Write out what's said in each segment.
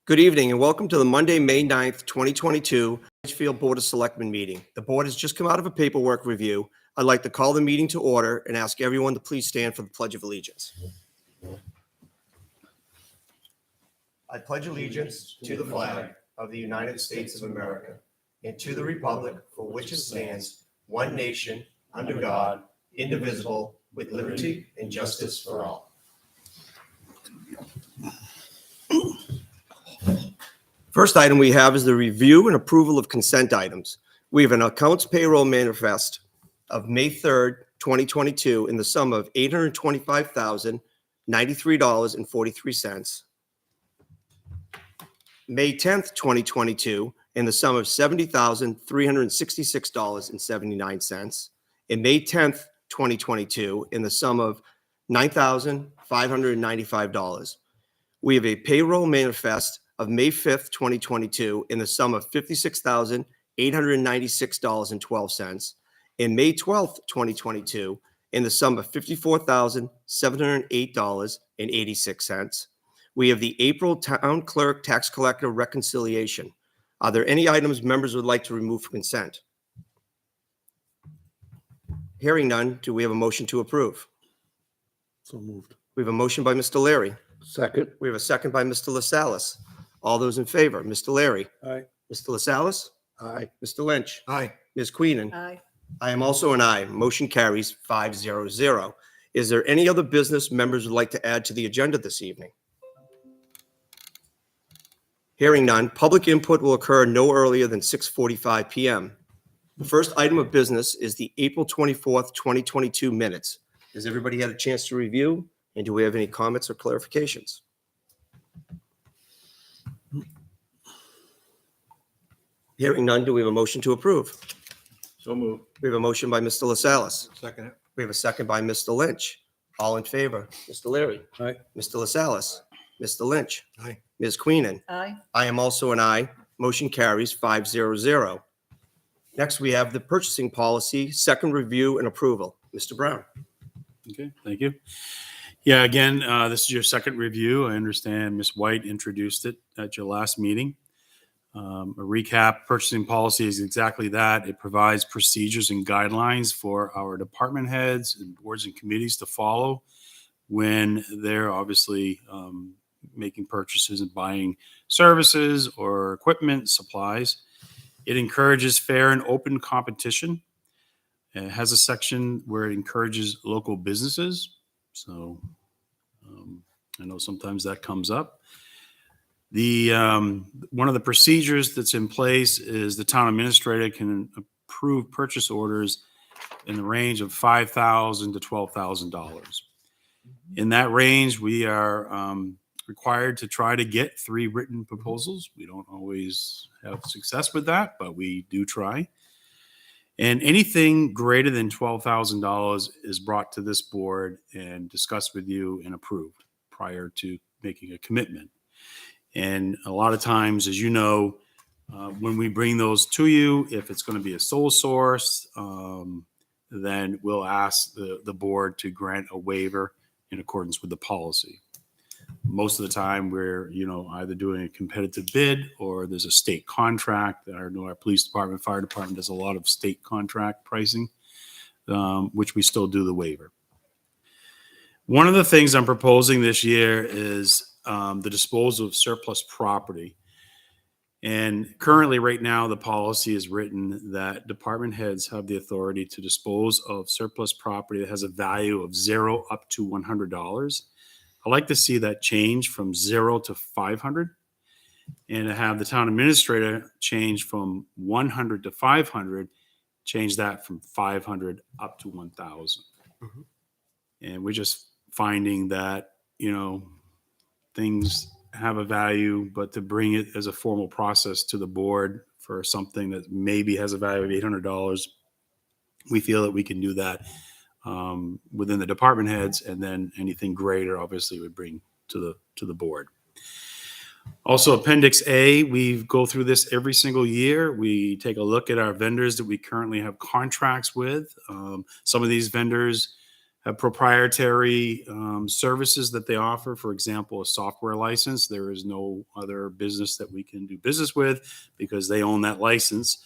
Good evening and welcome to the Monday, May 9th, 2022 Litchfield Board of Selectmen meeting. The board has just come out of a paperwork review. I'd like to call the meeting to order and ask everyone to please stand for the Pledge of Allegiance. I pledge allegiance to the flag of the United States of America and to the republic for which it stands, one nation, under God, indivisible, with liberty and justice for all. First item we have is the review and approval of consent items. We have an accounts payroll manifest of May 3rd, 2022 in the sum of $825,093.43. May 10th, 2022 in the sum of $70,366.79. And May 10th, 2022 in the sum of $9,595. We have a payroll manifest of May 5th, 2022 in the sum of $56,896.12, and May 12th, 2022 in the sum of $54,708.86. We have the April Town Clerk Tax Collector reconciliation. Are there any items members would like to remove from consent? Hearing none, do we have a motion to approve? So moved. We have a motion by Mr. Larry. Second. We have a second by Mr. LaSalle's. All those in favor, Mr. Larry. Aye. Mr. LaSalle's. Aye. Mr. Lynch. Aye. Ms. Queenan. Aye. I am also an aye. Motion carries 5-0-0. Is there any other business members would like to add to the agenda this evening? Hearing none, public input will occur no earlier than 6:45 p.m. The first item of business is the April 24th, 2022 minutes. Has everybody had a chance to review? And do we have any comments or clarifications? Hearing none, do we have a motion to approve? So moved. We have a motion by Mr. LaSalle's. Second it. We have a second by Mr. Lynch. All in favor, Mr. Larry. Aye. Mr. LaSalle's. Mr. Lynch. Aye. Ms. Queenan. Aye. I am also an aye. Motion carries 5-0-0. Next, we have the purchasing policy, second review and approval. Mr. Brown. Okay, thank you. Yeah, again, this is your second review. I understand Ms. White introduced it at your last meeting. A recap, purchasing policy is exactly that. It provides procedures and guidelines for our department heads and boards and committees to follow when they're obviously making purchases and buying services or equipment, supplies. It encourages fair and open competition. It has a section where it encourages local businesses. So I know sometimes that comes up. The one of the procedures that's in place is the town administrator can approve purchase orders in the range of $5,000 to $12,000. In that range, we are required to try to get 3 written proposals. We don't always have success with that, but we do try. And anything greater than $12,000 is brought to this board and discussed with you and approved prior to making a commitment. And a lot of times, as you know, when we bring those to you, if it's going to be a sole source, then we'll ask the board to grant a waiver in accordance with the policy. Most of the time, we're either doing a competitive bid or there's a state contract. I know our police department, fire department does a lot of state contract pricing, which we still do the waiver. One of the things I'm proposing this year is the disposal of surplus property. And currently right now, the policy is written that department heads have the authority to dispose of surplus property that has a value of $0 up to $100. I like to see that change from 0 to 500 and to have the town administrator change from 100 to 500, change that from 500 up to 1,000. Mm-hmm. And we're just finding that, things have a value, but to bring it as a formal process to the board for something that maybe has a value of $800, we feel that we can do that within the department heads, and then anything greater obviously would bring to the board. Also, Appendix A, we go through this every single year. We take a look at our vendors that we currently have contracts with. Some of these vendors have proprietary services that they offer. For example, a software license. There is no other business that we can do business with because they own that license.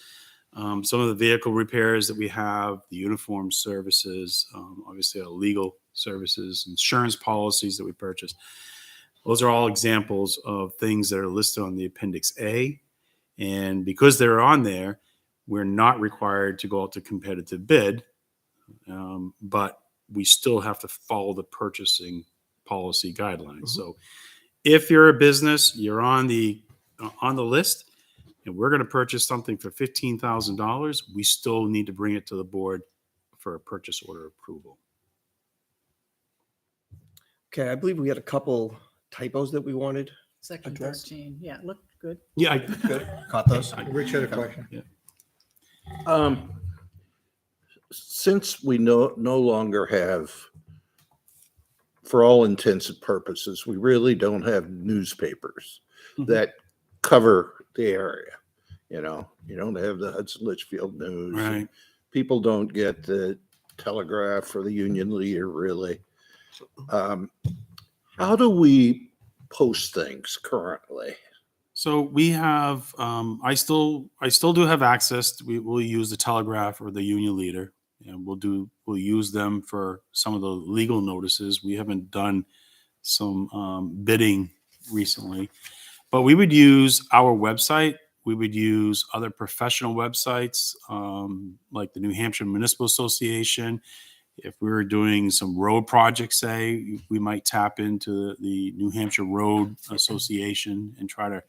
Some of the vehicle repairs that we have, the uniform services, obviously our legal services, insurance policies that we purchase. Those are all examples of things that are listed on the Appendix A. And because they're on there, we're not required to go out to competitive bid, but we still have to follow the purchasing policy guidelines. So if you're a business, you're on the list, and we're going to purchase something for $15,000, we still need to bring it to the board for a purchase order approval. Okay, I believe we had a couple typos that we wanted. Section Address? 13, yeah, looked good. Yeah, Good. Caught those? Rich had a question. Yeah. Since we no longer have, for all intents and purposes, we really don't have newspapers Mhm. that cover the area. You know, you don't have the Hudson Litchfield News. Right. People don't get the Telegraph or the Union Leader, really. How do we post things currently? So we have, I still do have access. We'll use the Telegraph or the Union Leader, and we'll use them for some of the legal notices. We haven't done some bidding recently, but we would use our website. We would use other professional websites, like the New Hampshire Municipal Association. If we were doing some road projects, say, we might tap into the New Hampshire Road Association and try to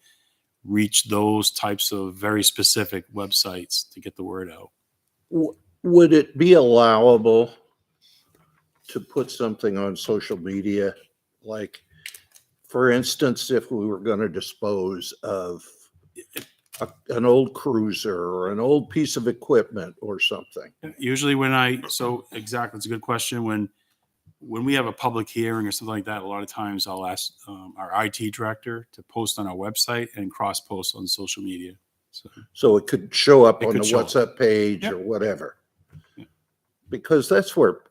reach those types of very specific websites to get the word out. Would it be allowable to put something on social media? Like, for instance, if we were going to dispose of an old cruiser or an old piece of equipment or something. Usually exactly, it's a good question. When we have a public hearing or something like that, a lot of times I'll ask our IT director to post on our website and cross post on social media. So it could show up It on the could show up. WhatsApp page Yep. or whatever. Yep. Because that's where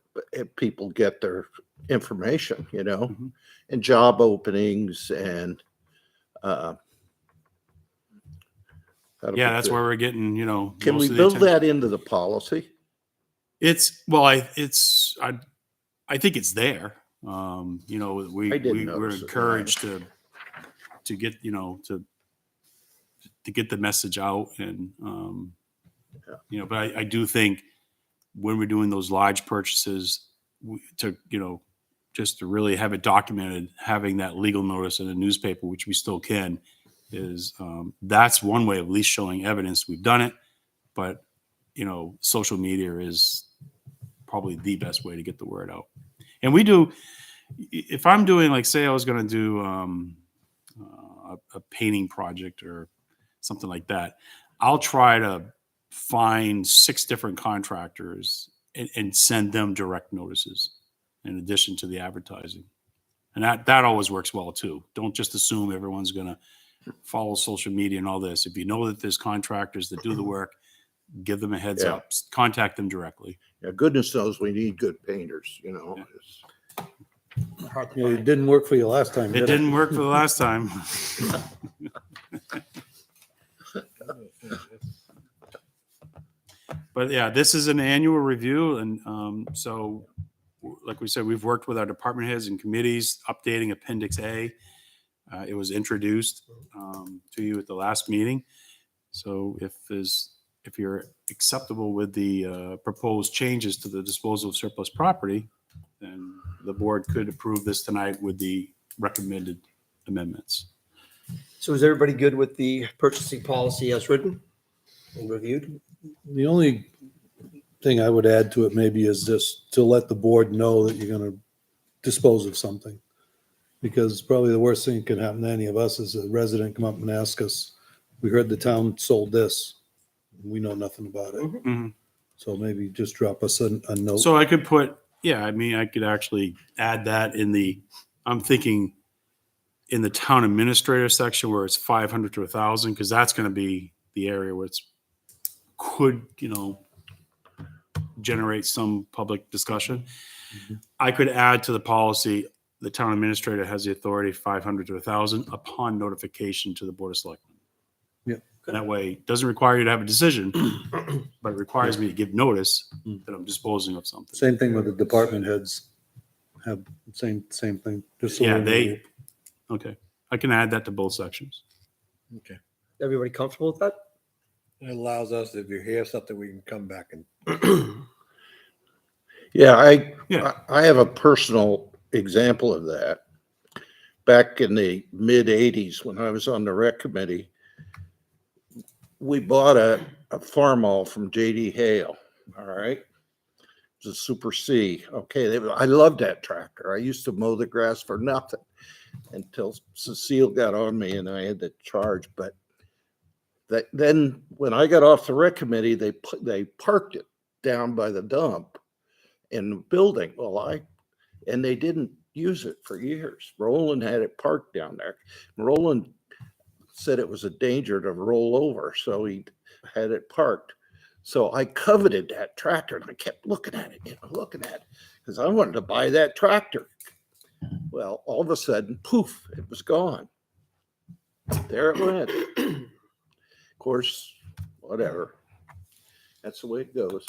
people get their information, you know, Mhm. and job openings and Yeah, that's where we're getting, Can most we of the build attention. that into the policy? I think it's there. We're I didn't notice it, encouraged to get, to get the message out and, but I do think when we're doing those large purchases just to really have it documented, having that legal notice in a newspaper, which we still can, is that's one way of at least showing evidence we've done it. But, social media is probably the best way to get the word out. And we do, if I'm doing, like, say I was going to do a painting project or something like that, I'll try to find 6 different contractors and send them direct notices in addition to the advertising. And that always works well too. Don't just assume everyone's going to follow social media and all this. If you know that there's contractors that do the work, give them a heads Yeah. up, contact them directly. Yeah, goodness knows we need good painters, you know. Yeah. Hard to Yeah, it find. didn't work for you last time, It did didn't work for the last time. But yeah, this is an annual review. And so, like we said, we've worked with our department heads and committees updating Appendix A. It was introduced to you at the last meeting. So if you're acceptable with the proposed changes to the disposal of surplus property, then the board could approve this tonight with the recommended amendments. So is everybody good with the purchasing policy as written and reviewed? The only thing I would add to it maybe is just to let the board know that you're going to dispose of something. Because probably the worst thing that could happen to any of us is a resident come up and ask us, we heard the town sold this. We know nothing about it. Mhm. So maybe just drop us a note. So I could I could actually add that I'm thinking in the town administrator section where it's 500 to 1,000, because that's going to be the area where could generate some public discussion. I could add to the policy, the town administrator has the authority 500 to 1,000 upon notification to the Board of Selectmen. Yeah. That way, it doesn't require you to have a decision, but it requires me to give notice that I'm disposing of something. Same thing with the department heads. Have same thing. Just so Yeah, we know. okay. I can add that to both sections. Okay. Everybody comfortable with that? It allows us, if you hear something, we can come back and Yeah, Yeah. I have a personal example of that. Back in the mid 80s, when I was on the rec committee, we bought a Farmall from J.D. Hale. All right. It was a Super C. Okay. I loved that tractor. I used to mow the grass for nothing until Cecile got on me and I had to charge. But then when I got off the rec committee, they parked it down by the dump in the building. And they didn't use it for years. Roland had it parked down there. Roland said it was a danger to roll over, so he had it parked. So I coveted that tractor and I kept looking at it, because I wanted to buy that tractor. Well, all of a sudden, poof, it was gone. There it went. Of course, whatever. That's the way it goes.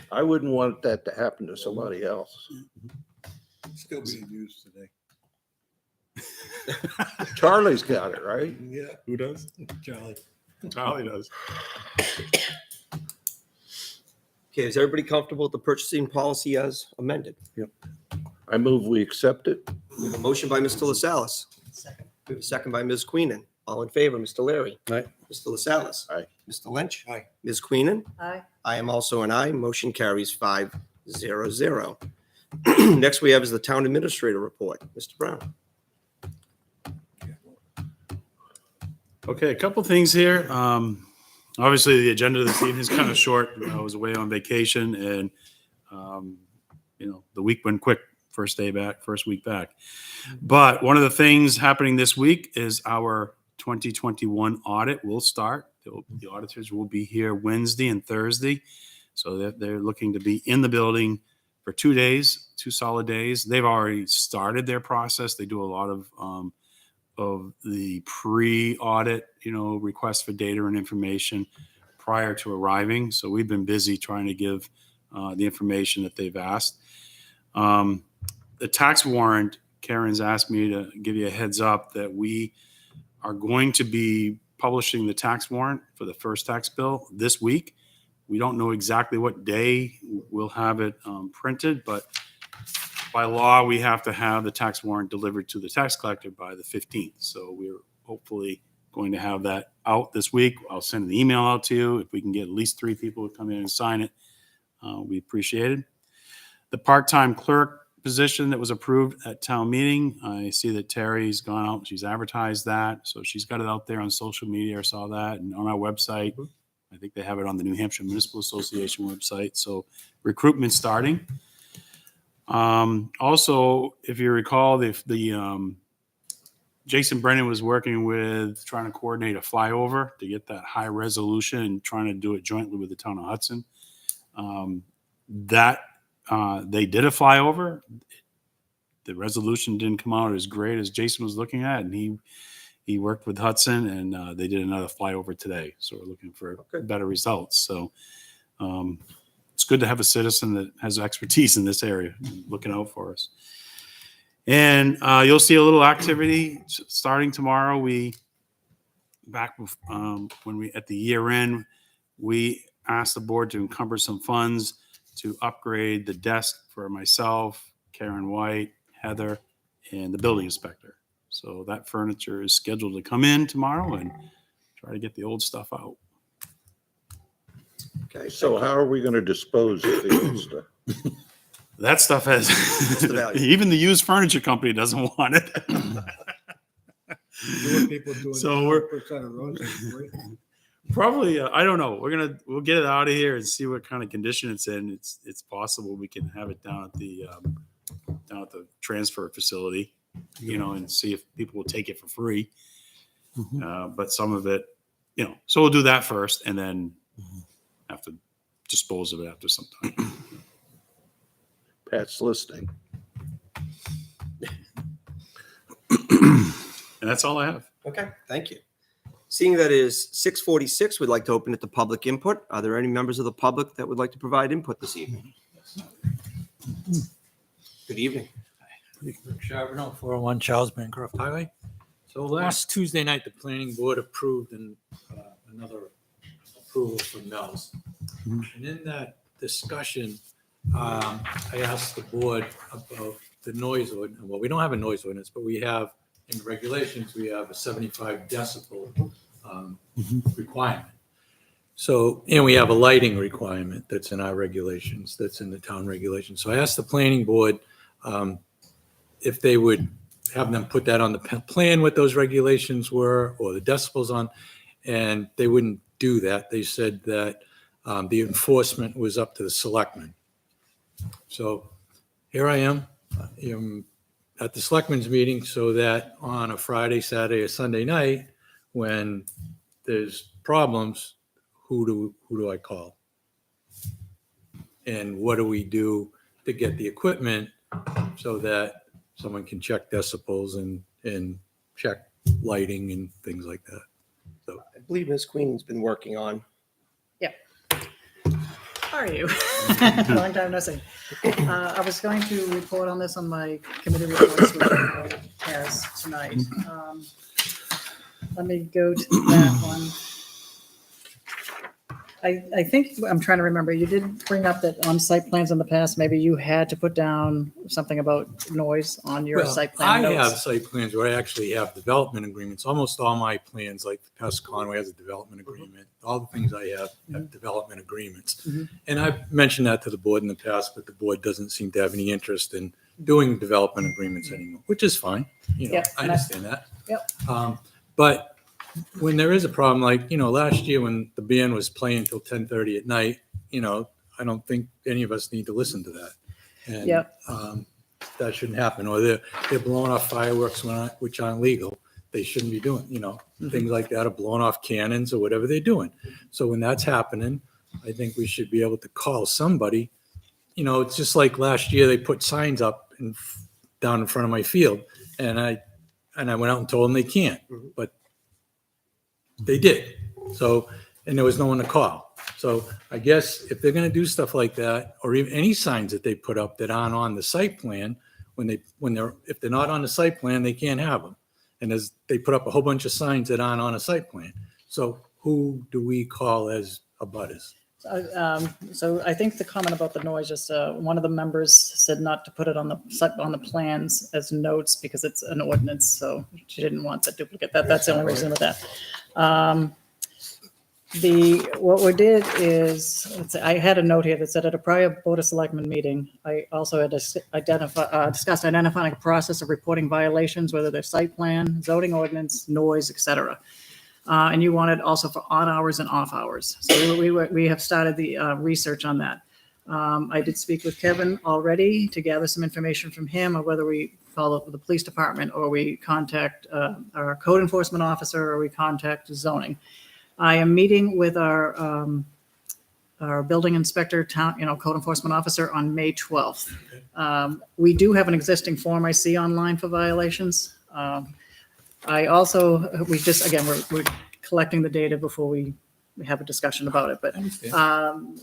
I wouldn't want that to happen to somebody else. still being used today. Charlie's got it, right? Yeah, Who does? Charlie. Charlie does. Okay, is everybody comfortable with the purchasing policy as amended? I move we accept it. We have a motion by Mr. LaSalle's. We have a second by Ms. Queenan. All in favor, Mr. Larry? Aye. Mr. LaSalle's? Aye. Mr. Lynch? Aye. Ms. Queenan? Aye. I am also an aye. Motion carries 5-0-0. Next we have is the town administrator report. Mr. Brown? Okay, a couple things here. Obviously, the agenda this evening is kind of short. I was away on vacation, and the week went quick. First week back. But one of the things happening this week is our 2021 audit will start. The auditors will be here Wednesday and Thursday, so that they're looking to be in the building for 2 days, 2 solid days. They've already started their process. They do a lot of the pre-audit, requests for data and information prior to arriving. So we've been busy trying to give the information that they've asked. The tax warrant, Karen's asked me to give you a heads up that we are going to be publishing the tax warrant for the first tax bill this week. We don't know exactly what day we'll have it printed, but by law, we have to have the tax warrant delivered to the tax collector by the 15th. So we're hopefully going to have that out this week. I'll send an email out to you. If we can get at least 3 people to come in and sign it, we appreciate it. The part-time clerk position that was approved at town meeting, I see that Terry's gone out. She's advertised that. So she's got it out there on social media. I saw that, and on our website. I think they have it on the New Hampshire Municipal Association website. So recruitment starting. Also, if you recall, the Jason Brennan was working with trying to coordinate a flyover to get that high resolution and trying to do it jointly with the town of Hudson. They did a flyover. The resolution didn't come out as great as Jason was looking at, and he worked with Hudson, and they did another flyover today. So we're looking for better results. So it's good to have a citizen that has expertise in this area looking out for us. And you'll see a little activity starting tomorrow. When we at the year end, we asked the board to encumber some funds to upgrade the desk for myself, Karen White, Heather, and the building inspector. So that furniture is scheduled to come in tomorrow and try to get the old stuff out. Okay. So how are we going to dispose of the old stuff? That stuff has, the value? even the used furniture company doesn't want it. People doing So we're- 100% of roads is great. Probably, I don't know. We'll get it out of here and see what kind of condition it's in. It's possible we can have it down at the transfer facility, and see if people will take it for free. But some of it, so we'll do that first and then have to dispose of it after some time. Pat's listening. And that's all I have. Okay, thank you. Seeing that it is 6:46, we'd like to open it to public input. Are there any members of the public that would like to provide input this evening? Good evening. Rick Charbonneau, 401 Charles Bancroft Highway. So last Tuesday night, the planning board approved another approval for Mel's. And in that discussion, I asked the board about the noise ordinance. Well, we don't have a noise ordinance, but we have, in regulations, we have a 75 decibel requirement. So, and we have a lighting requirement that's in our regulations, that's in the town regulations. So I asked the planning board if they would have them put that on the plan, what those regulations were, or the decibels on, and they wouldn't do that. They said that the enforcement was up to the selectmen. So here I am at the selectmen's meeting, so that on a Friday, Saturday, or Sunday night, when there's problems, who do I call? And what do we do to get the equipment so that someone can check decibels and check lighting and things like that? So I believe Ms. Queen's been working on. How are you? Long time no see. I was going to report on this on my committee reports with Harris tonight. Let me go to that one. I think, I'm trying to remember, you did bring up that on site plans in the past, maybe you had to put down something about noise on your Well, site plan I notes. have site plans where I actually have development agreements. Almost all my plans, like Pest Conway has a development agreement. All the things I have development agreements. Mhm. And I've mentioned that to the board in the past, but the board doesn't seem to have any interest in doing development agreements anymore, which is fine. You know, Yep, I and I- understand that. Yep. But when there is a problem, like, last year when the band was playing till 10:30 at night, I don't think any of us need to listen to that. And Yep. that shouldn't happen. Or they're blowing off fireworks which aren't legal. They shouldn't be doing, things like that, or blowing off cannons or whatever they're doing. So when that's happening, I think we should be able to call somebody. It's just like last year they put signs up down in front of my field, and I went out and told them they can't, but they did. So, and there was no one to call. So I guess if they're going to do stuff like that, or even any signs that they put up that aren't on the site plan, if they're not on the site plan, they can't have them. And they put up a whole bunch of signs that aren't on a site plan. So who do we call as abutters? So I think the comment about the noise, just one of the members said not to put it on the plans as notes because it's an ordinance, so she didn't want the duplicate. That's the only reason with that. What we did is, I had a note here that said at a prior Board of Selectmen meeting, I also had discussed identifying a process of reporting violations, whether they're site plan, zoning ordinance, noise, etc. And you wanted also for on hours and off hours. So we have started the research on that. I did speak with Kevin already to gather some information from him on whether we follow up with the police department or we contact our code enforcement officer or we contact zoning. I am meeting with our building inspector, code enforcement officer on May 12th. We do have an existing form I see online for violations. I also, we're collecting the data before we have a discussion about it, but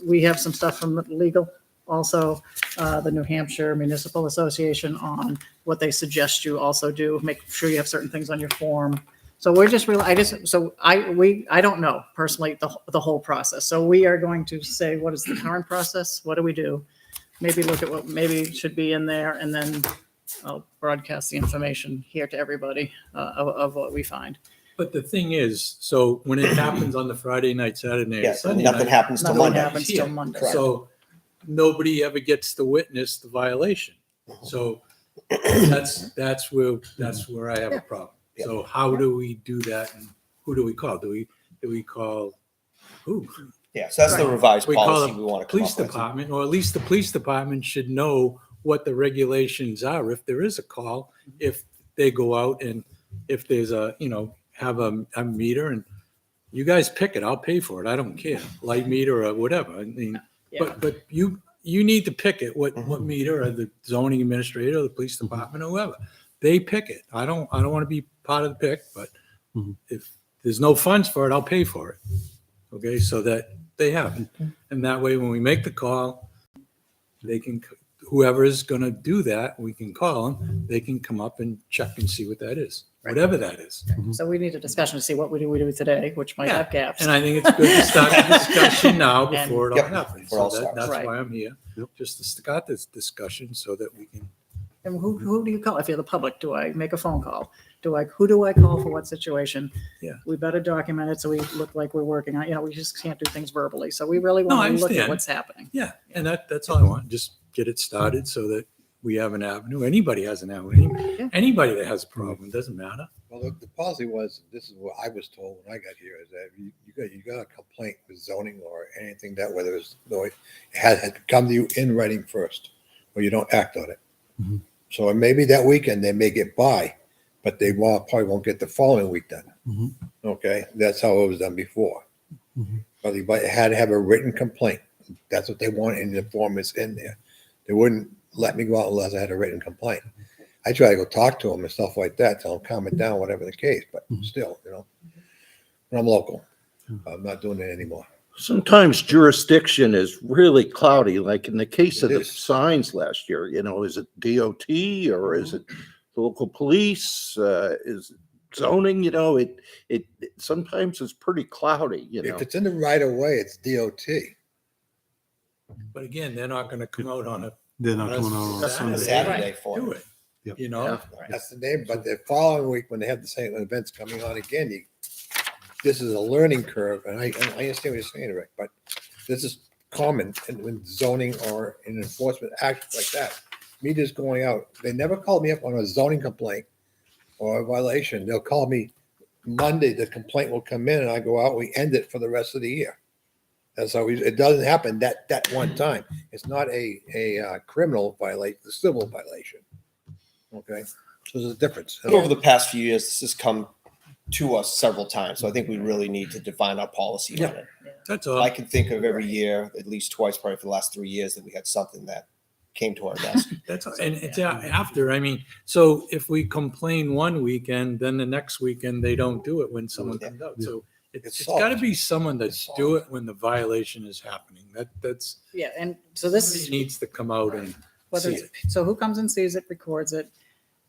we have some stuff from legal, also the New Hampshire Municipal Association on what they suggest you also do, make sure you have certain things on your form. So we're just really, I don't know personally the whole process. So we are going to say, what is the current process? What do we do? Maybe look at what maybe should be in there, and then I'll broadcast the information here to everybody of what we find. But the thing is, so when it happens on the Friday night, Saturday night, Yeah, Sunday nothing night, happens till Nothing Monday. happens till Monday. so nobody ever gets to witness the violation. So that's where I have a problem. Yeah. So how do we do that, and who do we call? Do we call who? Yeah, so that's the revised We call policy the we want to come police up with. department, or at least the police department should know what the regulations are if there is a call, if they go out and if there's have a meter, and you guys pick it, I'll pay for it. I don't care. Light meter or whatever. I mean, Yeah. but you you need to pick it, what meter, or the zoning administrator, or the police department, or whoever. They pick it. I don't want to be part of the pick, but if there's no funds for it, I'll pay for it. Okay, so that they have it. And that way, when we make the call, they can, whoever is going to do that, we can call them, they can come up and check and see what that is, whatever that is. So we need a discussion to see what we do today, which might have gaps. And I think it's good to start the discussion now before it all Yep, happens. before it all So starts. that's Right. why I'm here, just to start this discussion so that we can. And who do you call? If you're the public, do I make a phone call? Who do I call for what situation? Yeah. We better document it so we look like we're working on, we just can't do things verbally. So we really No, I want to look at understand. what's happening. Yeah, and that's all I want. Just get it started so that we have an avenue. Anybody has an avenue. Yeah. Anybody that has a problem, doesn't matter. Well, the policy was, this is what I was told when I got here, is that you got a complaint with zoning or anything that, whether it's, it had to come to you in writing first, or you don't act on it. Mhm. So maybe that weekend they may get by, but they probably won't get the following week done. Mhm. Okay, that's how it was done before. Mhm. But you had to have a written complaint. That's what they want, and the form is in there. They wouldn't let me go out unless I had a written complaint. I try to go talk to them and stuff like that, tell them calm it down, whatever the case, but still, and I'm local. I'm not doing it anymore. Sometimes jurisdiction is really cloudy, like in the case of It the is. signs last year, is it DOT or is it the local police? Is it zoning, it sometimes it's pretty cloudy, If it's in the right of way, it's DOT. But again, they're not going to come out on They're not coming out on That's Sunday. Saturday for do it. it. Yep. Yeah. That's the name, but the following week, when they have the same events coming on again, this is a learning curve, and I understand what you're saying, Rick, but this is common when zoning or in enforcement actions like that. Me just going out, they never called me up on a zoning complaint or a violation. They'll call me Monday, the complaint will come in, and I go out, we end it for the rest of the year. That's how it doesn't happen that one time. It's not a criminal violation, it's a civil violation. Okay, so there's a difference. But over the past few years, this has come to us several times. So I think we really need to define our policy on it. That's all. I can think of every year, at least twice, probably for the last 3 years, that we had something that came to our desk. That's all. And it's after. I mean, so if we complain one weekend, then the next weekend they don't do it when someone comes out. So It's it's got to solved. be someone that's do it when the violation is happening. That's Yeah, and so this somebody needs to come out and whether see it's, it. so who comes and sees it, records it,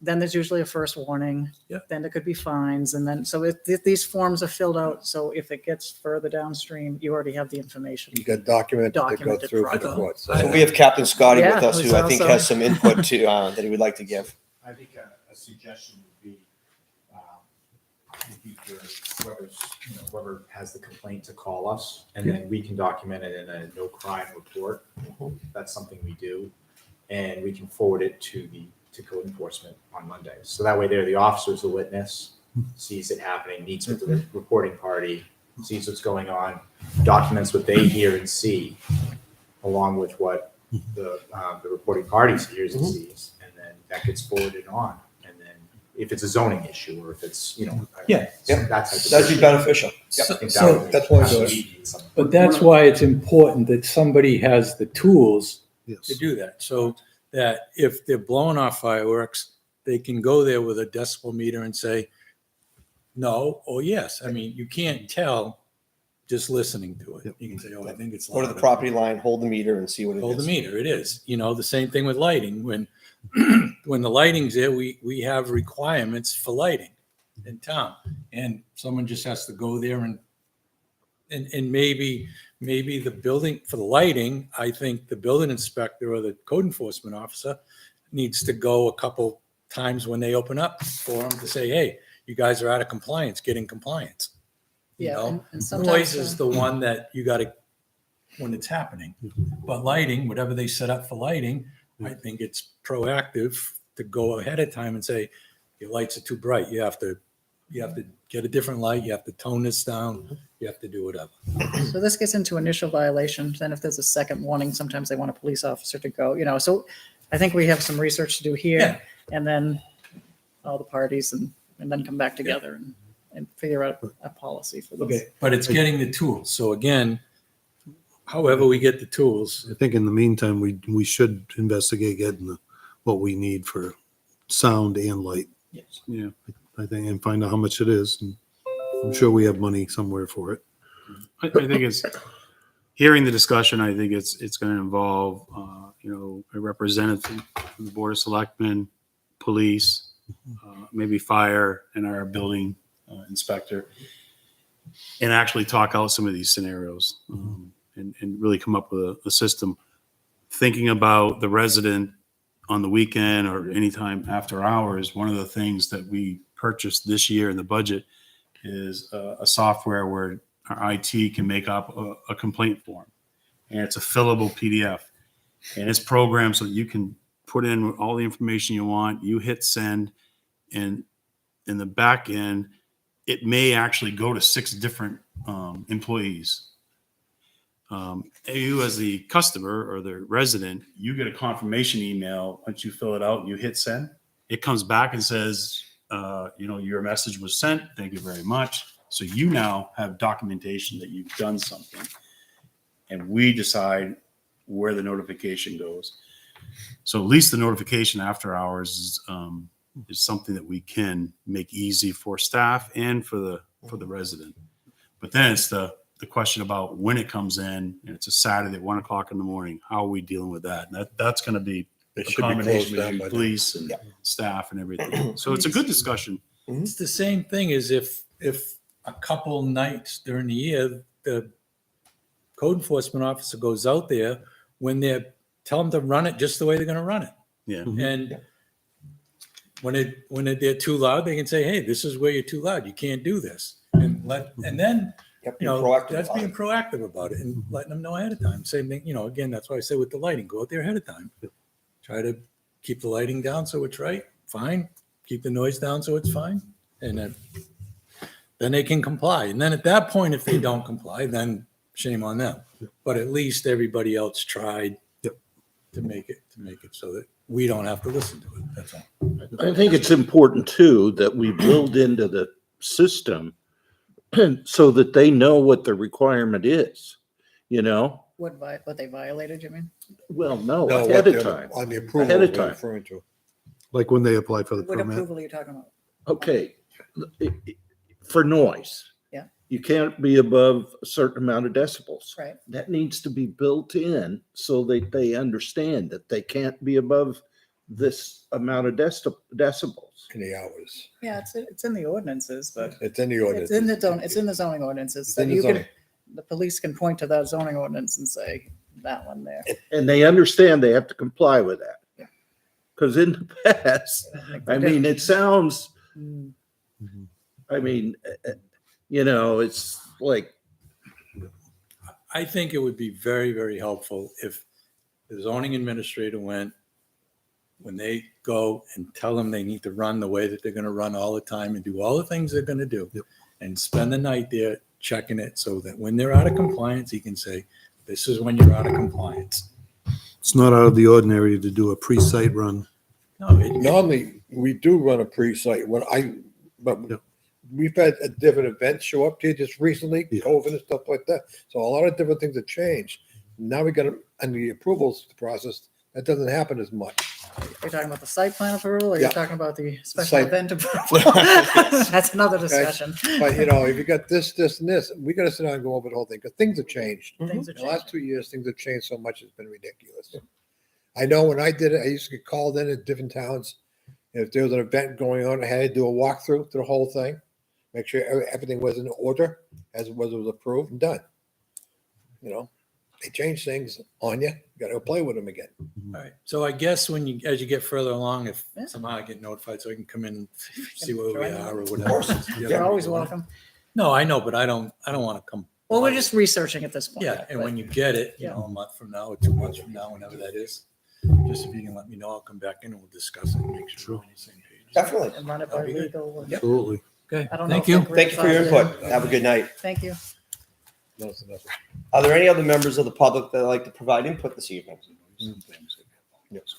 then there's usually a first warning. Yeah. Then there could be fines, and then, so if these forms are filled out, so if it gets further downstream, you already have the information. You got documents to go Documented through for the product. courts. So we have Captain Scotty with Yeah, us, who's who I think also- has some input to that he would like to give. I think a suggestion would be for whoever has the complaint to call us, and then we can document it in a no crime report. That's something we do, and we can forward it to code enforcement on Monday. So that way, the officer's a witness, sees it happening, meets with the reporting party, sees what's going on, documents what they hear and see, along with what the reporting party hears and sees, and then that gets forwarded on. And then if it's a zoning issue, or if it's Yeah. Yep. that type of That'd be issue, beneficial. I think So- that would that's why I do it. alleviate some- But that's why it's important that somebody has the tools Yes. to do that. So that if they're blowing off fireworks, they can go there with a decibel meter and say no or yes. I mean, you can't tell just listening to it. You can say, oh, I think it's Go to the loud. property line, hold the meter, and see what it Hold the is. meter. It is. The same thing with lighting. When when the lighting's there, we have requirements for lighting in town, and someone just has to go there and maybe the building for the lighting. I think the building inspector or the code enforcement officer needs to go a couple times when they open up for them to say, hey, you guys are out of compliance. Get in compliance. Yeah, and Noise sometimes, is the one that you got to when it's happening. But lighting, whatever they set up for lighting, I think it's proactive to go ahead of time and say, your lights are too bright. You have to get a different light. You have to tone this down. You have to do whatever. so this gets into initial violations, then if there's a second warning, sometimes they want a police officer to go, so I think we have some research to do here, Yeah. and then all the parties, and then come back together and figure out a policy for this. Okay, but it's getting the tools. So again, however we get the tools. I think in the meantime, we should investigate getting what we need for sound and light. Yes. Yeah. I think, and find out how much it is. And I'm sure we have money somewhere for it. I think it's hearing the discussion. I think it's going to involve, a representative from the Board of Selectmen, police, maybe fire, and our building inspector, and actually talk out some of these scenarios and really come up with a system. Thinking about the resident on the weekend or anytime after hours, one of the things that we purchased this year in the budget is a software where our IT can make up a complaint form, and it's a fillable PDF, and it's programmed so that you can put in all the information you want. You hit send, and in the back end, it may actually go to 6 different employees. You as the customer or the resident, you get a confirmation email. Once you fill it out and you hit send, it comes back and says, your message was sent. Thank you very much. So you now have documentation that you've done something, and we decide where the notification goes. So at least the notification after hours is something that we can make easy for staff and for the resident. But then it's the question about when it comes in, and it's a Saturday at 1 o'clock in the morning. How are we dealing with that? And that's going to be It a should be closed combination down by between then. police and staff and everything. So it's a good discussion. It's the same thing as if a couple nights during the year, the code enforcement officer goes out there when tell them to run it just the way they're going to run it. Yeah. And when they're too loud, they can say, "Hey, this is where you're too loud. You can't do this." And then that's being proactive about it and letting them know ahead of time. Same thing, again, that's why I say with the lighting, go out there ahead of time. Try to keep the lighting down so it's right. Fine. Keep the noise down so it's fine. And then they can comply. And then at that point, if they don't comply, then shame on them. But at least everybody else tried to make it so that we don't have to listen to it. That's all. I think it's important too that we build into the system so that they know what the requirement is, What they violated, you mean? Well, no, No, ahead what of time. on the approval Ahead of we're time. referring to. Like when they apply for the What permit. approval are you talking about? Okay, for noise. Yeah. You can't be above a certain amount of decibels. Right. That needs to be built in so that they understand that they can't be above this amount of decibels. In the hours. Yeah, it's in the ordinances, but It's in the ordinance. it's in the zoning ordinances. It's So in the you can, zoning. the police can point to that zoning ordinance and say, that one there. And they understand they have to comply with that. Yeah. Because in the past, I mean, it sounds, Mm. it's like, I think it would be very, very helpful if the zoning administrator when they go and tell them they need to run the way that they're going to run all the time and do all the things they're going to do and spend the night there checking it so that when they're out of compliance, he can say, this is when you're out of compliance. It's not out of the ordinary to do a pre-site run. No, Normally, we do run a pre-site but we've had different events show up here just recently, Yeah. COVID and stuff like that. So a lot of different things have changed. Now we got to, and the approvals process, that doesn't happen as much. You're talking about the site plan approval, or Yeah. you're talking about the special Site- event approval? That's another discussion. But if you got this, and this, we got to sit down and go over the whole thing because things have changed. Things are In the last changing. 2 years, things have changed so much, it's been ridiculous. I know when I did it, I used to get called in at different towns. If there was an event going on, I had to do a walkthrough to the whole thing, make sure everything was in order as it was approved and done. They change things on you. You got to go play with them again. all right. So I guess as you get further along, if Yeah. somehow I get notified so I can come in and see where we Join are or Of whatever. course. You're always welcome. No, I know, but I don't want to come. Well, we're just researching at this point. Yeah, and when you get it, Yeah. a month from now or 2 months from now, whenever that is, just if you can let me know, I'll come back in and we'll discuss it and make sure we're on the same page. Definitely. And run it by That'd be good. legal. and- Absolutely. Okay, I don't know. thank if you. they're Thank you for your grandfathered input. in. Have a good night. Thank you. No, it's enough. Are there any other members of the public that would like to provide input this evening? Yes.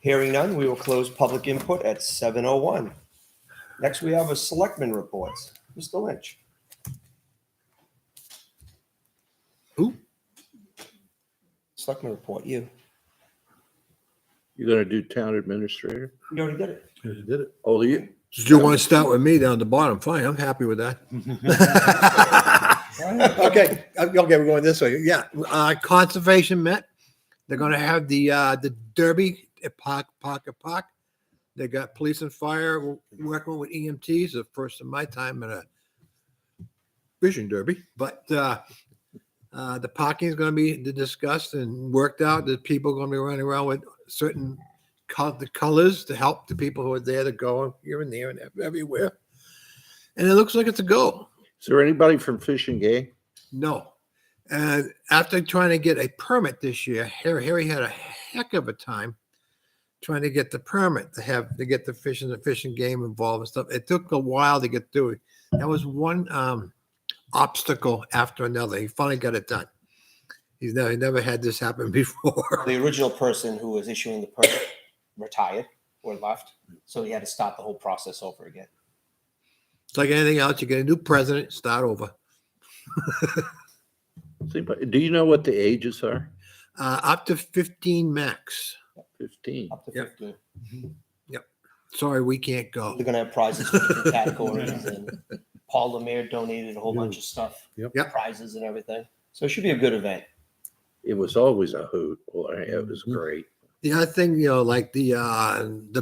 Hearing none, we will close public input at 7:01. Next, we have a selectmen reports. Mr. Lynch. Selectman report, you. You're gonna do town administrator? You already did it. You did it. Oh, you? Do you want to start with me down at the bottom? Fine, I'm happy with that. Okay, we're going this way. Yeah, conservation met. They're gonna have the derby at Park. They got police and fire working with EMTs, the first of my time at a fishing derby. But the parking is gonna be discussed and worked out. That people are gonna be running around with certain the colors to help the people who are there to go here and there and everywhere. And it looks like it's a go. Is there anybody from Fish and Game? No. And after trying to get a permit this year, Harry had a heck of a time trying to get the permit to get the fish and game involved and stuff. It took a while to get through it. That was one obstacle after another. He finally got it done. He never had this happen before. The original person who was issuing the permit retired or left, so he had to start the whole process over again. It's like anything else. You get a new president, start over. Do you know what the ages are? Up to 15 max. 15. Up to Yep. 15. Sorry, we can't go. They're gonna have prizes for different categories, and Paul Lemire donated a whole bunch of stuff, Yep. prizes and everything. So it should be a good event. It was always a hoot. Well, it was great. The other thing, like the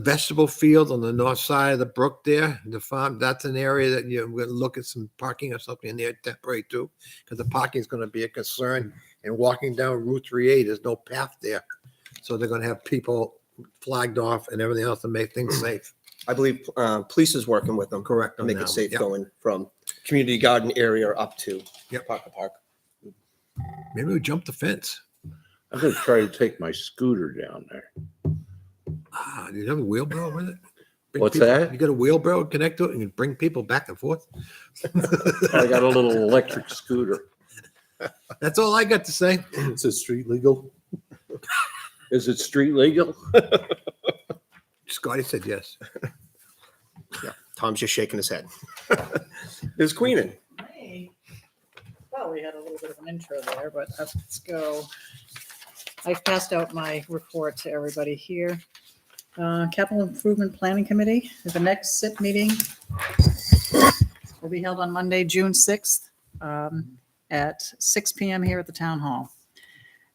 vegetable field on the north side of the brook there, the farm, that's an area that we're going to look at some parking or something in there temporary too, because the parking is going to be a concern. And walking down Route 38, there's no path there. So they're going to have people flagged off and everything else to make things safe. I believe police is working with them. Correct. To on make that it safe one. Yep. going from community garden area up to Yep. Parker Park. Maybe we jump the fence. I'm going to try to take my scooter down there. Do you have a wheelbarrow with it? What's people- that? You got a wheelbarrow connect to it and you bring people back and forth? I got a little electric scooter. That's all I got to say. Is it street legal? Is it street legal? Scotty said yes. Tom's just shaking his head. There's Queenan. Hey. Well, we had a little bit of an intro there, but let's go. I've passed out my report to everybody here. Capital Improvement Planning Committee, the next SIP meeting will be held on Monday, June 6th at 6 p.m. here at the Town Hall.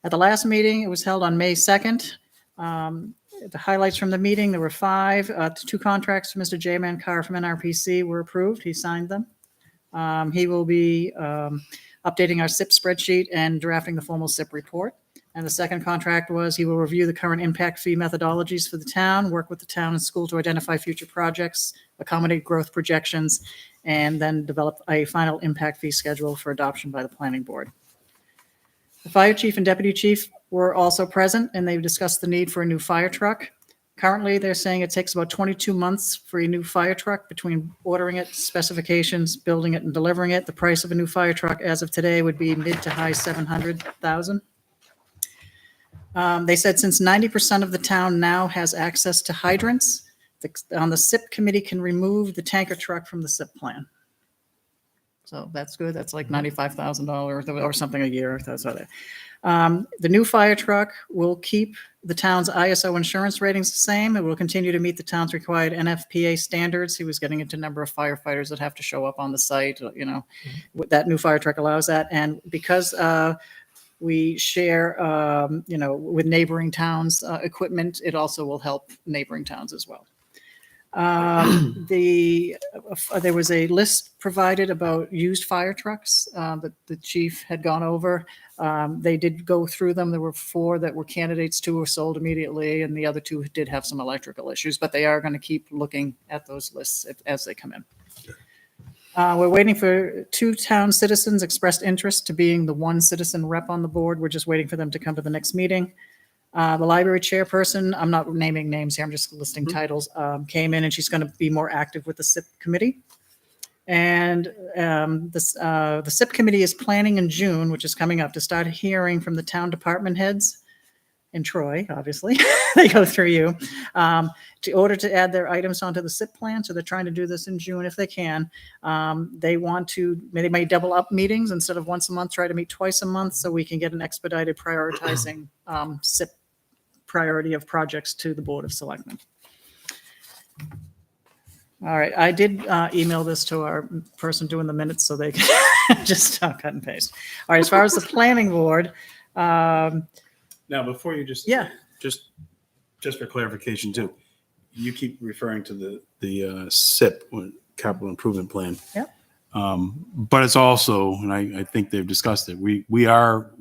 At the last meeting, it was held on May 2nd. The highlights from the meeting, there were 5. 2 contracts for Mr. J. Mancar from NRPC were approved. He signed them. He will be updating our SIP spreadsheet and drafting the formal SIP report. And the second contract was he will review the current impact fee methodologies for the town, work with the town and school to identify future projects, accommodate growth projections, and then develop a final impact fee schedule for adoption by the planning board. The fire chief and deputy chief were also present, and they discussed the need for a new fire truck. Currently, they're saying it takes about 22 months for a new fire truck between ordering it, specifications, building it, and delivering it. The price of a new fire truck as of today would be mid to high 700,000. They said since 90% of the town now has access to hydrants, the SIP committee can remove the tanker truck from the SIP plan. So that's good. That's like $95,000 or something a year. That's what the new fire truck will keep the town's ISO insurance ratings the same. It will continue to meet the town's required NFPA standards. He was getting into a number of firefighters that have to show up on the site. That new fire truck allows that. And because we share, with neighboring towns' equipment, it also will help neighboring towns as well. There was a list provided about used fire trucks that the chief had gone over. They did go through them. There were 4 that were candidates. 2 were sold immediately, and the other 2 did have some electrical issues, but they are going to keep looking at those lists as they come in. We're waiting for 2 town citizens expressed interest to being the 1 citizen rep on the board. We're just waiting for them to come to the next meeting. The library chairperson, I'm not naming names here, I'm just listing titles, came in and she's going to be more active with the SIP committee. And the SIP committee is planning in June, which is coming up, to start hearing from the town department heads in Troy, obviously, they go through you, to order to add their items onto the SIP plan. So they're trying to do this in June if they can. They want to, they may double up meetings instead of once a month, try to meet twice a month so we can get an expedited prioritizing SIP priority of projects to the Board of Selectmen. All right, I did email this to our person doing the minutes so they can just cut and paste. All right, as far as the planning board, Now, before you just for clarification too, you keep referring to the SIP, capital improvement plan. Yeah. But it's also, and I think they've discussed it. We are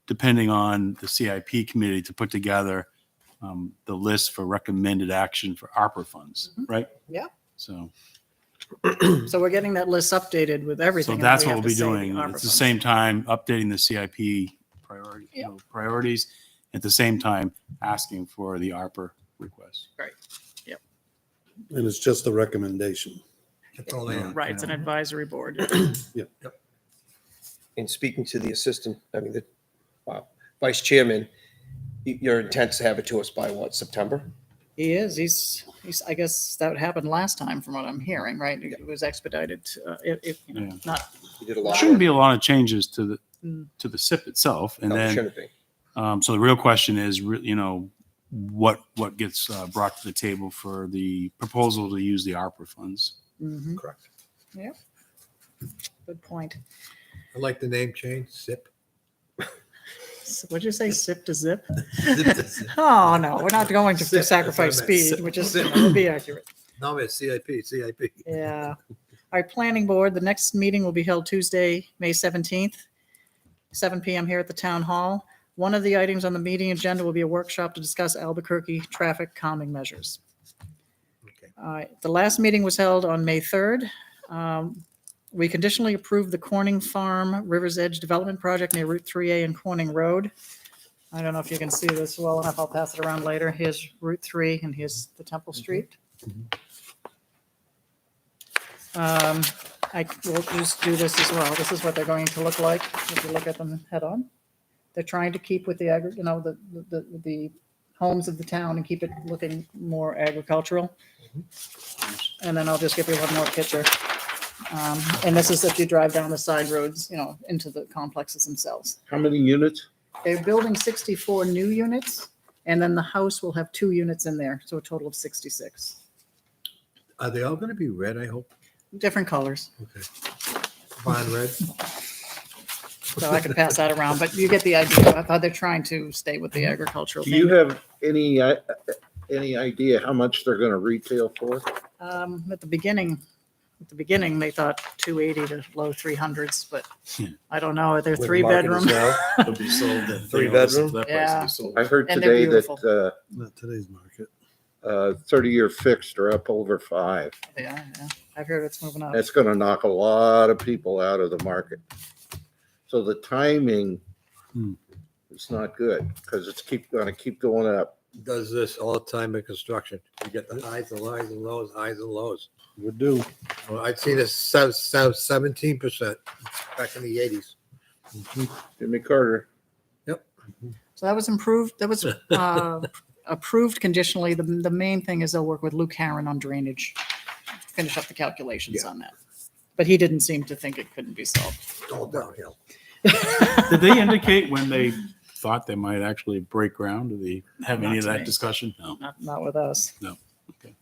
depending on the CIP committee to put together the list for recommended action for ARPA funds, right? Yeah. So so we're getting that list updated with everything. and that's we what have we'll be to say the doing. ARPA At the funds. same time, updating the CIP priorities. At the same time, asking for the ARPA request. And it's just a recommendation. That's all they have. Right, it's an advisory board. And speaking to the vice chairman, your intent to have it to us by what, September? He is, he's, I guess that happened last time from what I'm hearing, right? It was expedited, if, Yeah. not, You did a There lot. shouldn't be a lot of changes to Mm. the SIP itself. And No, it then, shouldn't be. so the real question is, what gets brought to the table for the proposal to use the ARPA funds? mhm, Correct. good point. I like the name change, SIP. What'd you say, sip to zip? Zip to zip. Oh, no, we're not going to Sip, that's sacrifice what I meant. speed, Sip. which is, Sip. would be accurate. No, it's CIP. Yeah. All right, planning board, the next meeting will be held Tuesday, May 17th, 7 PM here at the town hall. One of the items on the meeting agenda will be a workshop to discuss Albuquerque traffic calming measures. Okay. The last meeting was held on May 3rd. We conditionally approved the Corning Farm River's Edge Development Project near Route 3A and Corning Road. I don't know if you can see this well enough. I'll pass it around later. Here's Route 3 and here's the Temple Street. I will just do this as well. This is what they're going to look like if you look at them head on. They're trying to keep with the the homes of the town and keep it looking more agricultural. And then I'll just give you one more picture. And this is if you drive down the side roads, into the complexes themselves. How many units? They're building 64 new units, and then the house will have 2 units in there, so a total of 66. Are they all going to be red, I hope? Different colors. Okay. Fine red. So I can pass that around, but you get the idea. I thought they're trying to stay with the agricultural Do you theme. have any idea how much they're gonna retail for? At the beginning, they thought 280 to low 300s, but Yeah. I don't know. They're Where the 3 market is bedroom. now. It'll be sold at 3-bedroom? that price Yeah. will be sold. I heard And they're today beautiful. that, Not today's market. 30-year fixed are up over 5. Yeah. I've heard it's moving up. That's gonna knock a lot of people out of the market. So the timing is not good, because it's gonna keep going up. Does this all the time in construction. You get the highs and lows and lows, highs and lows. Would do. Well, I'd seen this 17% back in the 80s. Jimmy Carter. So that was improved. That was approved conditionally. The main thing is they'll work with Luke Harron on drainage, finish up the calculations on that. But he didn't seem to think it couldn't be solved. All downhill. Did they indicate when they thought they might actually break ground? Do they have Not any of to that me. discussion? No. Not with us. No. Okay.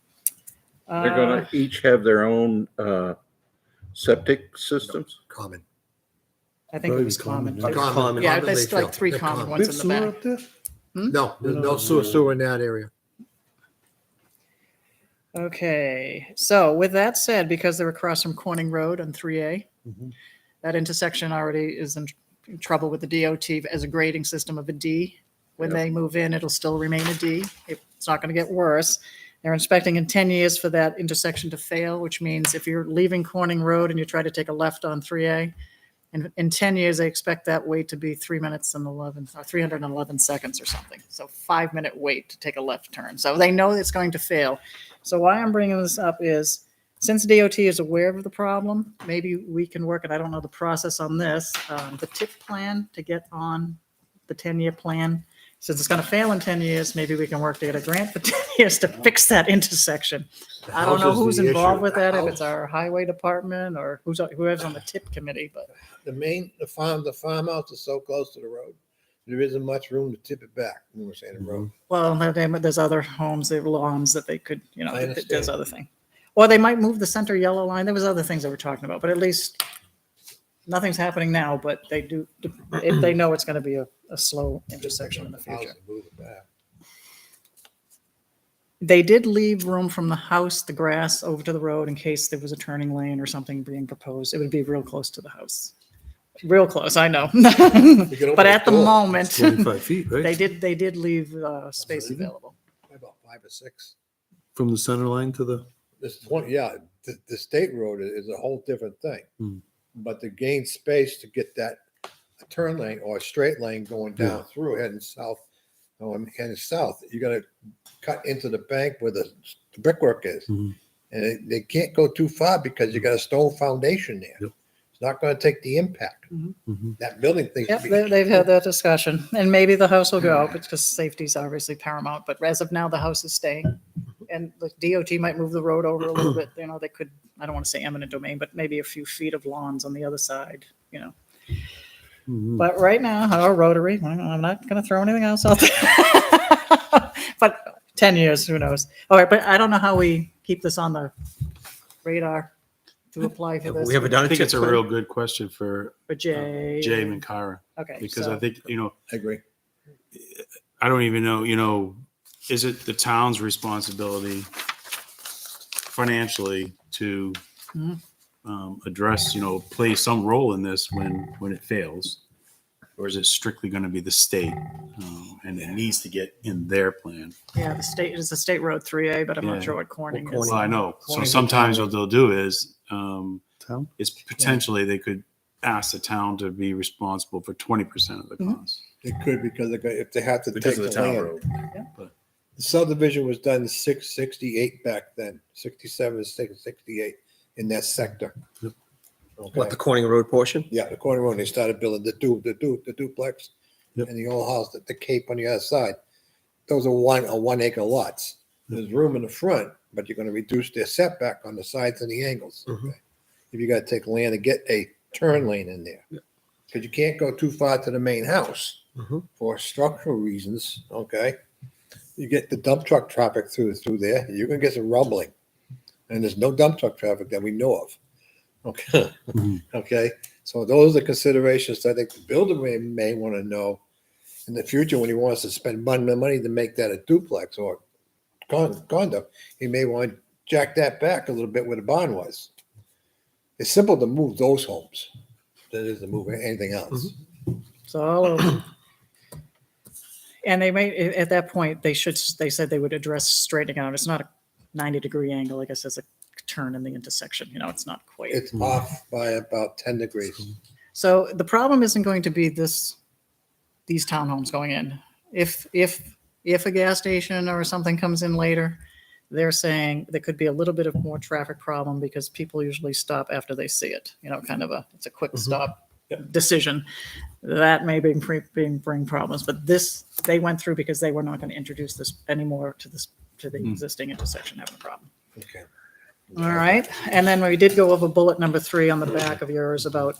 They're gonna each have their own septic systems? Common. I think it was common. Common, Common. Yeah, Common there's they like feel. 3 They're common common. ones in the back. up there? No, there's no sewer in that area. Okay, so with that said, because they're across from Corning Road on 3A, Mhm. that intersection already is in trouble with the DOT as a grading system of a D. When they move in, it'll still remain a D. It's not going to get worse. They're inspecting in 10 years for that intersection to fail, which means if you're leaving Corning Road and you try to take a left on 3A, in 10 years, they expect that wait to be 3 minutes and 311 seconds or something. So 5-minute wait to take a left turn. So they know it's going to fail. So why I'm bringing this up is, since DOT is aware of the problem, maybe we can work, and I don't know the process on this, the TIP plan to get on the 10-year plan since it's gonna fail in 10 years, maybe we can work to get a grant for 10 years to fix that intersection. The I don't know house is who's the involved issue. with The that, if it's house- our highway department or whoever's on the tip committee, but the farmhouse is so close to the road. There isn't much room to tip it back. You were saying the road. well, there's other homes, there are lawns that they could, I there's understand. other thing. Or they might move the center yellow line. There was other things that we're talking about, but at least nothing's happening now, but they do, if they know it's gonna be a slow intersection in the House future. and move it back. They did leave room from the house, the grass over to the road in case there was a turning lane or something being proposed. It would be real close to the house. Real close, I know. could open But the at the door. moment, 25 feet, right? they did leave space even? available. About 5 or 6. From the center line to the, This one, yeah, the state road is a whole different thing. Hmm. But to gain space to get that a turn lane or a straight lane going down through heading south, you gotta cut into the bank where the brickwork is. Mhm. And they can't go too far because you got a stone foundation there. Yep. It's not gonna take the impact. Mhm. That building thing. Yep, they've had that discussion, and maybe the house will go, because safety is obviously paramount, but as of now, the house is staying. And the DOT might move the road over a little bit, they could, I don't want to say eminent domain, but maybe a few feet of lawns on the other side, Mhm. But right now, our Rotary, I'm not going to throw anything else out there. But 10 years, who knows? All right, but I don't know how we keep this on the radar to apply for this. We haven't done I it. think it's a yet, real good question for For Jay. Jay Minkara, Okay. because so- I think, I agree. I don't even know, is it the town's responsibility financially to Mhm. address, play some role in this when it fails? Or is it strictly going to be the state? And it needs to get in their plan. Yeah, the state, it's a state road 3A, but I'm Yeah. not sure what Corning Well, is. Well, I know. So Corning's a sometimes town. what they'll do is, Town? is potentially they could ask the town to be responsible for 20% of the Mhm. cost. It could because if they have to Because take of the the town land. road. The subdivision was done in 668 back then, 67, 68 in that sector. Yep. Okay. What, the Corning Road portion? Yeah, the corner road, they started building the duplex Yep. and the old house, the cape on the other side. Those are 1 acre lots. There's room in the front, but you're gonna reduce their setback on the sides and the angles. Mhm. okay? If you gotta take land to get a turn lane in there. Yep. Cause you can't go too far to the main house Mhm. for structural reasons, okay? You get the dump truck traffic through there, you're gonna get some rumbling. And there's no dump truck traffic that we know of. Okay, Mhm. okay, so those are considerations I think the builder may want to know in the future when he wants to spend money to make that a duplex or condo. He may want to jack that back a little bit where the barn was. It's simple to move those homes than it is to move anything else. So all of them. And they may, at that point, they said they would address straightening out. It's not a 90-degree angle, I guess it's a turn in the intersection, it's not quite. It's off by about 10 degrees. So the problem isn't going to be these townhomes going in. If a gas station or something comes in later, they're saying there could be a little bit of more traffic problem because people usually stop after they see it, it's a quick stop decision. That may bring problems, but they went through because they were not going to introduce this anymore to the existing intersection having a problem. Okay. All right, and then we did go over bullet number 3 on the back of yours about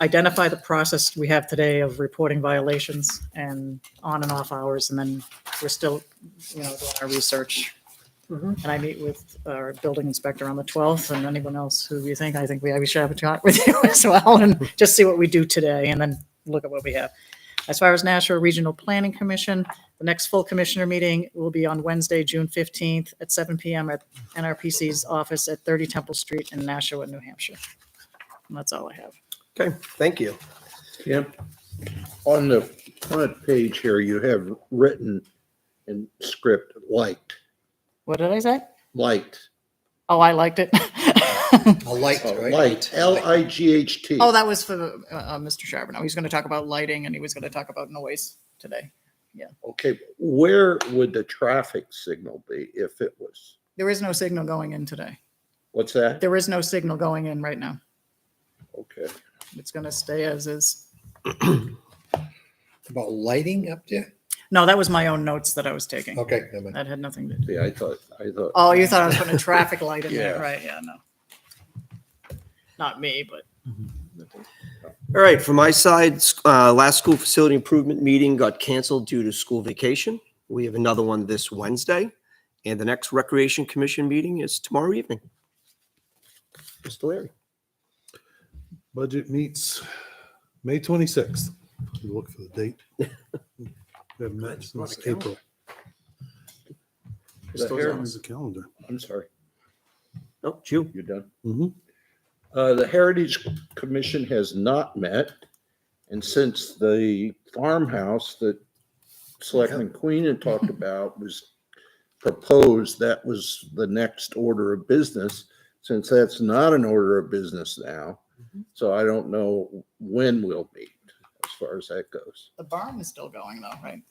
identify the process we have today of reporting violations and on and off hours, and then we're still, doing our research. And I meet with our building inspector on the 12th, and anyone else who you think, I think we should have a talk with you as well, and just see what we do today, and then look at what we have. As far as Nashua Regional Planning Commission, the next full commissioner meeting will be on Wednesday, June 15th at 7 p.m. at NRPC's office at 30 Temple Street in Nashua, New Hampshire. And that's all I have. Okay, thank you. Yep. On the front page here, you have written in script liked. What did I say? Liked. Oh, I liked it. A light, right? Light. Light. Oh, that was for Mr. Charbonneau. He's going to talk about lighting and he was going to talk about noise today. Okay, where would the traffic signal be if it was? There is no signal going in today. What's that? There is no signal going in right now. Okay. It's going to stay as is. About lighting up there? No, that was my own notes that I was taking. Okay, never mind. That had nothing to do. Yeah, I thought. Oh, you thought I was putting a traffic light in there, Yeah. right? Yeah, no. Not me, but All right, from my side, last school facility improvement meeting got canceled due to school vacation. We have another one this Wednesday, and the next Recreation Commission meeting is tomorrow evening. Mr. Larry. Budget meets May 26th. You look for the date. We haven't met since April. Mr. Here's Lazarus. the calendar. I'm sorry, Oh, it's you. you're done. Mhm. The Heritage Commission has not met, and since the farmhouse that Selectman Queen had talked about was proposed, that was the next order of business. Since that's not an order of business now, so I don't know when we'll meet as far as that goes. the barn is still going though, right?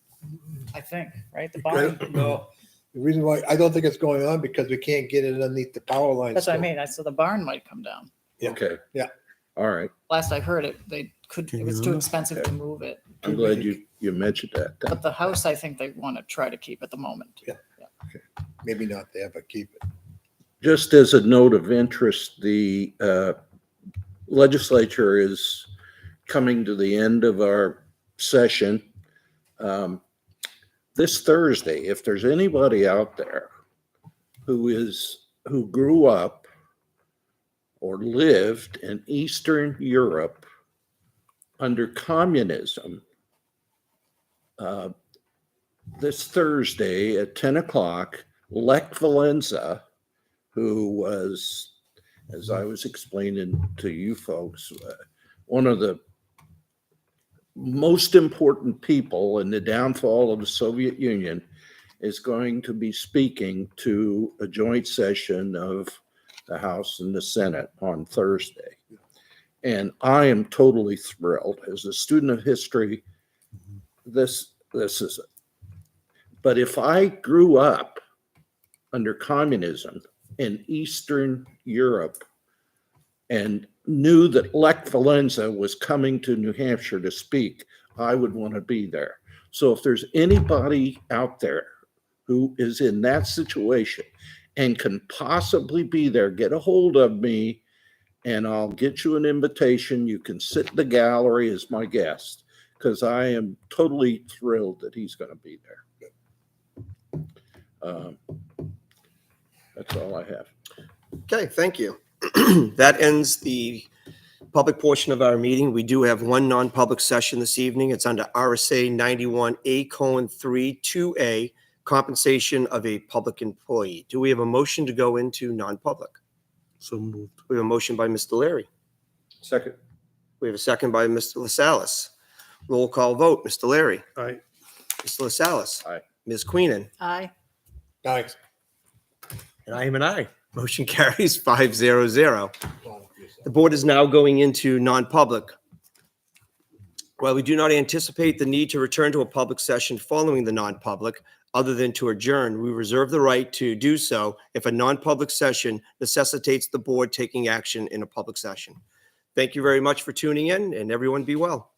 I think, right? The barn. No, the reason why, I don't think it's going on because we can't get it underneath the power lines. That's what I still. mean. So the barn might come down. Yeah. Okay. Yeah. All right. Last I heard it, they could, it was too expensive to move it. I'm glad you mentioned that. But the house, I think they want to try to keep at the moment. Yeah. Maybe not there, but keep it. Just as a note of interest, the legislature is coming to the end of our session. This Thursday, if there's anybody out there who grew up or lived in Eastern Europe under communism, this Thursday at 10 o'clock, Lech Valenza, who was, as I was explaining to you folks, one of the most important people in the downfall of the Soviet Union, is going to be speaking to a joint session of the House and the Senate on Thursday. And I am totally thrilled. As a student of history, this is, but if I grew up under communism in Eastern Europe and knew that Lech Valenza was coming to New Hampshire to speak, I would want to be there. So if there's anybody out there who is in that situation and can possibly be there, get a hold of me and I'll get you an invitation. You can sit in the gallery as my guest because I am totally thrilled that he's going to be there. That's all I have. Okay, thank you. That ends the public portion of our meeting. We do have one non-public session this evening. It's under RSA 91A:3 2A, compensation of a public employee. Do we have a motion to go into non-public? So moved. We have a motion by Mr. Larry. Second. We have a second by Mr. LaSalle's. Roll call vote. Mr. Larry. Aye. Mr. LaSalle's. Aye. Ms. Queenan. Aye. Thanks. And I am an aye. Motion carries 5-0-0. The board is now going into non-public. While we do not anticipate the need to return to a public session following the non-public, other than to adjourn, we reserve the right to do so if a non-public session necessitates the board taking action in a public session. Thank you very much for tuning in, and everyone be well.